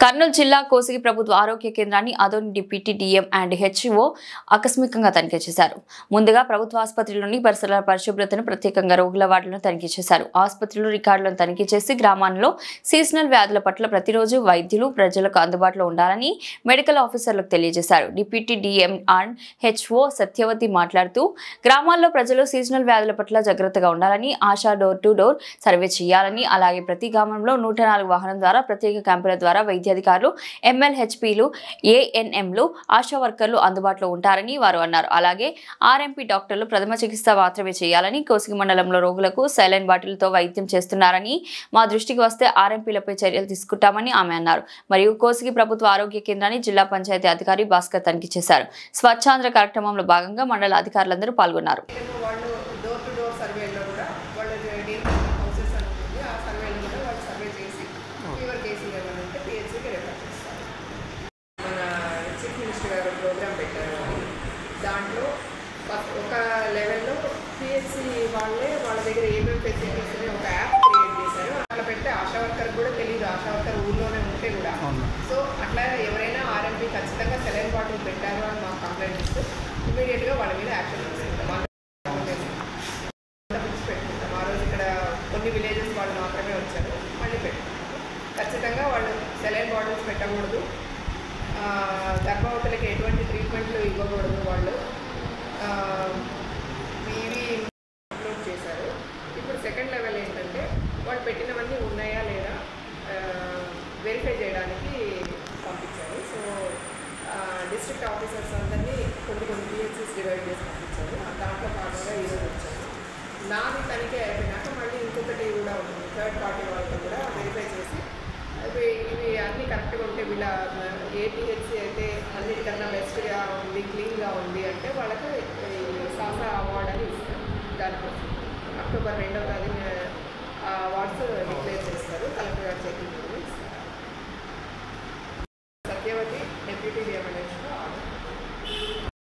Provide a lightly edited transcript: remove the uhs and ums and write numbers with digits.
కర్నూలు జిల్లా కోసిగి ప్రభుత్వ ఆరోగ్య కేంద్రాన్ని Adoni deputy DM and HO ఆకస్మికంగా తనిఖీ చేశారు. ముందుగా ప్రభుత్వ ఆసుపత్రిలోని పరిసరాల పరిశుభ్రతను, ప్రత్యేకంగా రోగుల వార్డులను తనిఖీ చేశారు. ఆసుపత్రిలో రికార్డులను తనిఖీ చేసి గ్రామాల్లో సీజనల్ వ్యాధుల పట్ల ప్రతిరోజు వైద్యులు ప్రజలకు అందుబాటులో ఉండాలని మెడికల్ ఆఫీసర్లకు తెలియజేశారు. Deputy DM and HO Satyavathi మాట్లాడుతూ గ్రామాల్లో ప్రజలు సీజనల్ వ్యాధుల పట్ల జాగ్రత్తగా ఉండాలని, ASHA door to door survey చేయాలని, అలాగే ప్రతి గ్రామంలో 104 వాహనం ద్వారా ప్రత్యేక క్యాంపుల ద్వారా అధికారులు, ఎంఎల్హెచ్పీలు, ఏఎన్ఎంలు, ఆశా వర్కర్లు అందుబాటులో ఉంటారని వారు అన్నారు. అలాగే ఆర్ఎంపీ డాక్టర్లు ప్రథమ చికిత్స మాత్రమే చేయాలని, కోసిగి మండలంలో రోగులకు సైలైన్ బాటిల్తో వైద్యం చేస్తున్నారని, మా దృష్టికి వస్తే ఆర్ఎంపీలపై చర్యలు తీసుకుంటామని ఆమె అన్నారు. మరియు కోసిగి ప్రభుత్వ ఆరోగ్య కేంద్రాన్ని జిల్లా పంచాయతీ అధికారి భాస్కర్ తనిఖీ చేశారు. స్వచ్ఛాంధ్ర కార్యక్రమంలో భాగంగా మండల అధికారులందరూ పాల్గొన్నారు. ప్రోగ్రామ్ పెట్టారు. దాంట్లో ఒక లెవెల్లో పిహెచ్సి వాళ్ళ దగ్గర ఏమేమి ఫెసిలిటీస్ ఉన్నాయో ఒక యాప్ క్రియేట్ చేశారు. అట్లా పెడితే ఆశా వర్కర్ కూడా తెలియదు, ఆశా వర్కర్ ఊళ్ళోనే ఉంటే కూడా. సో అట్లా ఎవరైనా ఆర్ఎంపీ ఖచ్చితంగా సెలైన్ బాటిల్ పెట్టారు అని మాకు కంప్లైంట్ ఇస్తే ఇమీడియట్గా వాళ్ళ మీద యాక్షన్ తీసుకుంటాం. పెట్టుకుంటాం. ఆ రోజు ఇక్కడ కొన్ని విలేజెస్ వాళ్ళు మాత్రమే వచ్చారు, మళ్ళీ పెట్టుకుంటాం. ఖచ్చితంగా వాళ్ళు సెలైన్ బాటిల్స్ పెట్టకూడదు, గర్భవతులకి ఎటువంటి ట్రీట్మెంట్లు ఇవ్వకూడదు. వాళ్ళు ఇవి అప్లోడ్ చేశారు. ఇప్పుడు సెకండ్ లెవెల్ ఏంటంటే వాళ్ళు పెట్టినవన్నీ ఉన్నాయా లేదా వెరిఫై చేయడానికి పంపించారు. సో డిస్ట్రిక్ట్ ఆఫీసర్స్ అందరినీ కొన్ని పిహెచ్సిస్ డివైడ్ చేసి పంపించారు. దాంట్లో భాగంగా ఈరోజు వచ్చారు. నాది తనిఖీ అయిపోయినాక మళ్ళీ ఇంకొకటి కూడా ఉంటుంది, థర్డ్ పార్టీ వాళ్ళతో కూడా వెరిఫై చేసి ఇవి అన్నీ కరెక్ట్గా ఉంటే వీళ్ళ ఏపీహెచ్సి అయితే అన్నిటికన్నా బెస్ట్గా ఉంది, క్లీన్గా ఉంది అంటే వాళ్ళకి సాసా అవార్డు అని ఇస్తారు. దానికోసం అక్టోబర్ 2వ తేదీ